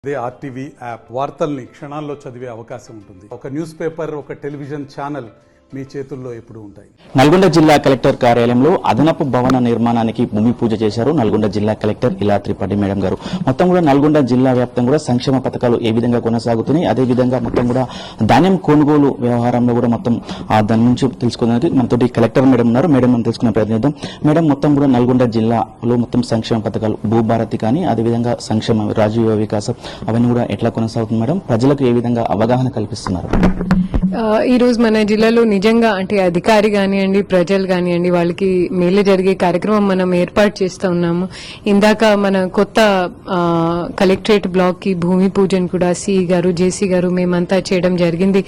అదే RTV app వార్తల్ని క్షణాల్లో చదివే అవకాశం ఉంటుంది. ఒక న్యూస్ పేపర్, ఒక టెలివిజన్ ఛానల్ మీ చేతుల్లో ఎప్పుడు ఉంటాయి. నల్గొండ జిల్లా కలెక్టర్ కార్యాలయంలో అదనపు భవన నిర్మాణానికి భూమి పూజ చేశారు నల్గొండ జిల్లా కలెక్టర్ ఇలా త్రిపాఠి మేడం గారు. మొత్తం కూడా నల్గొండ జిల్లా వ్యాప్తంగా కూడా సంక్షేమ పథకాలు ఏ విధంగా కొనసాగుతున్నాయి, అదే విధంగా మొత్తం కూడా ధాన్యం కొనుగోలు వ్యవహారంలో కూడా మొత్తం దాని నుంచి తెలుసుకోవడానికి మనతోటి కలెక్టర్ మేడం ఉన్నారు. మేడం మనం తెలుసుకునే ప్రయత్నిద్దాం. మేడం, మొత్తం కూడా నల్గొండ జిల్లాలో మొత్తం సంక్షేమ పథకాలు భూభారతి కానీ అదేవిధంగా సంక్షేమ రాజీవ వికాసం అవన్నీ కూడా ఎట్లా కొనసాగుతుంది మేడం? ప్రజలకు ఏ విధంగా అవగాహన కల్పిస్తున్నారు? ఈ రోజు మన జిల్లాలో నిజంగా అంటే అధికారి కానివ్వండి, ప్రజలు కానివ్వండి, వాళ్ళకి మేలు జరిగే కార్యక్రమం మనం ఏర్పాటు చేస్తూ ఉన్నాము. ఇందాక మన కొత్త కలెక్టరేట్ బ్లాక్ కి భూమి పూజను కూడా సిఈ గారు, జేసీ గారు మేమంతా చేయడం జరిగింది.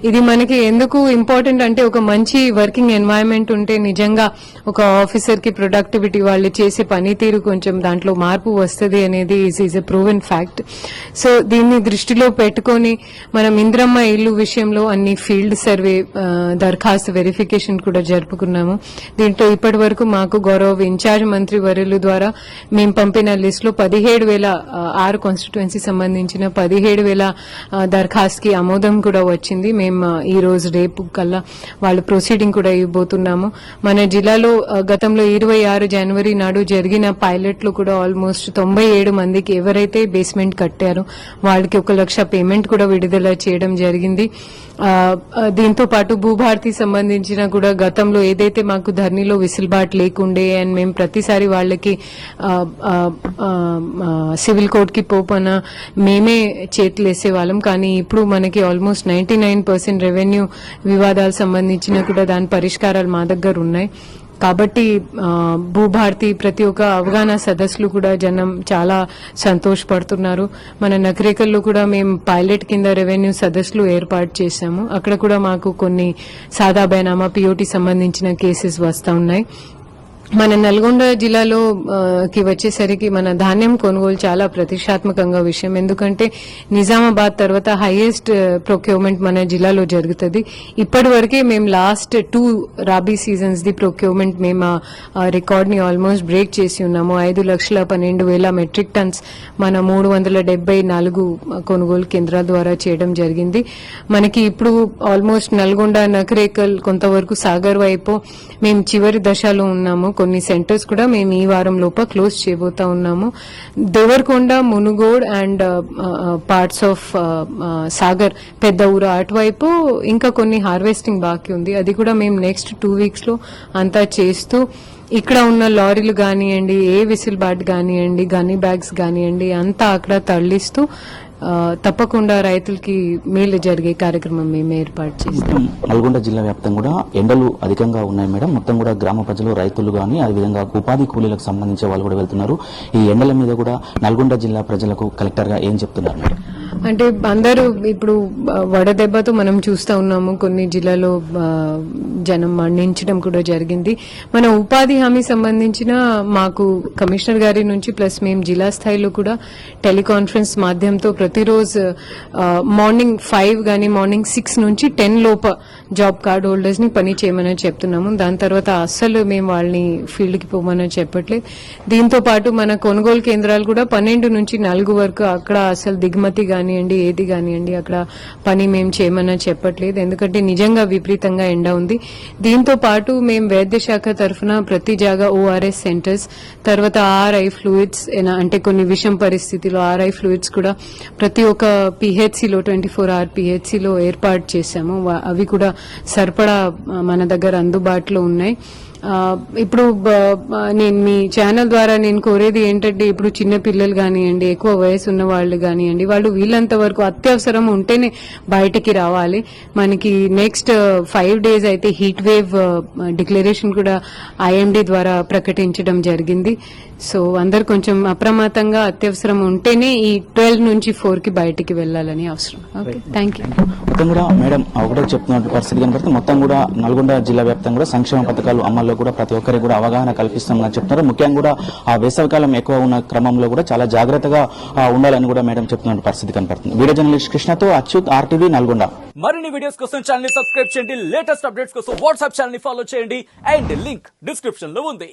ఇది మనకి ఎందుకు ఇంపార్టెంట్ అంటే ఒక మంచి వర్కింగ్ ఎన్వైరన్మెంట్ ఉంటే నిజంగా ఒక ఆఫీసర్ కి ప్రొడక్టివిటీ, వాళ్ళు చేసే పనితీరు కొంచెం దాంట్లో మార్పు వస్తుంది అనేది is a proven fact. So దీన్ని దృష్టిలో పెట్టుకుని మనం ఇంద్రమ్మ ఇల్లు విషయంలో అన్ని ఫీల్డ్ సర్వే దరఖాస్తు వెరిఫికేషన్ కూడా జరుపుకున్నాము. దీంట్లో ఇప్పటి వరకు మాకు గౌరవ ఇన్ఛార్జ్ మంత్రి వర్యుల ద్వారా మేము పంపిన లిస్ట్ లో 17,006 కాన్స్టిట్యుయెన్సీ సంబంధించిన 17,000 దరఖాస్తుకి ఆమోదం కూడా వచ్చింది. మేము ఈ రోజు రేపు కల్లా వాళ్ళు ప్రొసీడింగ్ కూడా ఇవ్వబోతున్నాము. మన జిల్లాలో గతంలో 26 జనవరి నాడు జరిగిన పైలట్ లో కూడా ఆల్మోస్ట్ 97 మందికి ఎవరైతే బేస్మెంట్ కట్టారో వాళ్ళకి 1 లక్ష పేమెంట్ కూడా విడుదల చేయడం జరిగింది. దీంతో పాటు భూభారతి సంబంధించిన కూడా గతంలో ఏదైతే మాకు ధరణిలో విసులుబాటు లేకుండే అండ్ మేము ప్రతిసారి వాళ్ళకి సివిల్ కోర్ట్ కి పోపన మేమే చేతులు వేసేవాళ్ళం. కానీ ఇప్పుడు మనకి ఆల్మోస్ట్ 99% రెవెన్యూ వివాదాలు సంబంధించిన కూడా దాని పరిష్కారాలు మా దగ్గర ఉన్నాయి. కాబట్టి భూభారతి ప్రతి ఒక్క అవగాహన సదస్సులు కూడా జనం చాలా సంతోషపడుతున్నారు. మన నకరేకల్లో కూడా మేము పైలట్ కింద రెవెన్యూ సదస్సులు ఏర్పాటు చేశాము. అక్కడ కూడా మాకు కొన్ని సాదా బైనామా పిఓటి సంబంధించిన కేసెస్ వస్తా ఉన్నాయి. మన నల్గొండ జిల్లాలో కి వచ్చేసరికి మన ధాన్యం కొనుగోలు చాలా ప్రతిష్టాత్మకంగా విషయం. ఎందుకంటే నిజామాబాద్ తర్వాత హైయెస్ట్ ప్రొక్యూర్మెంట్ మన జిల్లాలో జరుగుతుంది. ఇప్పటి వరకే మేము last 2 rabi seasons the procurement మేము రికార్డ్ ని ఆల్మోస్ట్ బ్రేక్ చేసి ఉన్నాము. 5,12,000 మెట్రిక్ టన్స్ మన 374 కొనుగోలు కేంద్రాల ద్వారా చేయడం జరిగింది. మనకి ఇప్పుడు ఆల్మోస్ట్ నల్గొండ, నకరేకల్, కొంతవరకు సాగర్ వైపు మేము చివరి దశలో ఉన్నాము. కొన్ని సెంటర్స్ కూడా మేము ఈ వారం లోపల క్లోజ్ చేయబోతా ఉన్నాము. Devarakonda, Munugode and parts of Sagar, పెద్ద ఊర అటువైపు ఇంకా కొన్ని హార్వెస్టింగ్ బాకీ ఉంది. అది కూడా మేము నెక్స్ట్ 2 వీక్స్ లో అంతా చేస్తూ ఇక్కడ ఉన్న లారీలు కానివ్వండి, ఏ విసిల్బాట్ కానివ్వండి, గనీ బ్యాగ్స్ కానివ్వండి అంతా అక్కడ తరలిస్తూ తప్పకుండా రైతులకి మేలు జరిగే కార్యక్రమం మేము ఏర్పాటు చేస్తాం. నల్గొండ జిల్లా వ్యాప్తంగా కూడా ఎండలు అధికంగా ఉన్నాయి మేడం. మొత్తం కూడా గ్రామ ప్రజలు, రైతులు కానీ అదేవిధంగా ఉపాధి కూలీలకు సంబంధించే వాళ్ళు కూడా వెళ్తున్నారు. ఈ ఎండల మీద కూడా నల్గొండ జిల్లా ప్రజలకు కలెక్టర్ గా ఏం చెప్తున్నారు మేడం? అంటే అందరూ ఇప్పుడు వడదెబ్బతో మనం చూస్తా ఉన్నాము. కొన్ని జిల్లాలో జనం మరణించడం కూడా జరిగింది. మన ఉపాధి హామీ సంబంధించిన మాకు కమిషనర్ గారి నుంచి ప్లస్ మేము జిల్లా స్థాయిలో కూడా టెలికాన్ఫరెన్స్ మాధ్యమంతో ప్రతిరోజు మార్నింగ్ 5 గానీ మార్నింగ్ 6 నుంచి 10 లోప జాబ్ కార్డ్ హోల్డర్స్ ని పని చేయమని చెప్తున్నాము. దాని తర్వాత అస్సలు మేము వాళ్ళని ఫీల్డ్ కి పోమని చెప్పట్లేదు. దీంతో పాటు మన కొనుగోలు కేంద్రాలు కూడా 12 నుంచి 4 వరకు అక్కడ అసలు దిగుమతి కానివ్వండి, ఏది కానివ్వండి అక్కడ పని మేము చేయమని చెప్పట్లేదు. ఎందుకంటే నిజంగా విపరీతంగా ఎండ ఉంది. దీంతో పాటు మేము వైద్య శాఖ తరఫున ప్రతి జాగా ఓఆర్ఎస్ సెంటర్స్, తర్వాత ఆర్ఐ ఫ్లూయిడ్స్, అంటే కొన్ని విషం పరిస్థితిలో ఆర్ఐ ఫ్లూయిడ్స్ కూడా ప్రతి ఒక్క పిహెచ్సిలో 24 hour పిహెచ్సిలో ఏర్పాటు చేశాము. అవి కూడా సరిపడా మన దగ్గర అందుబాటులో ఉన్నాయి. ఇప్పుడు నేను మీ ఛానల్ ద్వారా నేను కోరేది ఏంటంటే, ఇప్పుడు చిన్న పిల్లలు కానివ్వండి, ఎక్కువ వయసు ఉన్న వాళ్ళు కానివ్వండి, వాళ్ళు వీళ్ళంత వరకు అత్యవసరం ఉంటేనే బయటకి రావాలి. మనకి నెక్స్ట్ 5 days అయితే హీట్ వేవ్ డిక్లరేషన్ కూడా ఐఎండీ ద్వారా ప్రకటించడం జరిగింది. సో అందరు కొంచెం అప్రమత్తంగా అత్యవసరం ఉంటేనే ఈ 12 నుంచి 4 కి బయటికి వెళ్లాలని అవసరం. Okay, thank you. మొత్తం కూడా మేడం ఒకటే చెప్తున్న పరిస్థితి కనబడితే మొత్తం కూడా నల్గొండ జిల్లా వ్యాప్తంగా కూడా సంక్షేమ పథకాలు అమల్లో కూడా ప్రతి ఒక్కరికి కూడా అవగాహన కల్పిస్తామని చెప్తున్నారు. ముఖ్యంగా కూడా ఆ వేసవికాలం ఎక్కువ ఉన్న క్రమంలో కూడా చాలా జాగ్రత్తగా ఉండాలని కూడా మేడం చెప్తున్న పరిస్థితి కనపడుతుంది. వీడియో జర్నలిస్ట్ కృష్ణతో అచ్యుత్, ఆర్టీవీ నల్గొండ. మరిన్ని వీడియోస్ కోసం ఛానల్ ని సబ్స్క్రైబ్ చేయండి. లేటెస్ట్ అప్డేట్స్ కోసం వాట్సాప్ ఛానల్ ని ఫాలో చేయండి. అండ్ లింక్ డిస్క్రిప్షన్ లో ఉంది.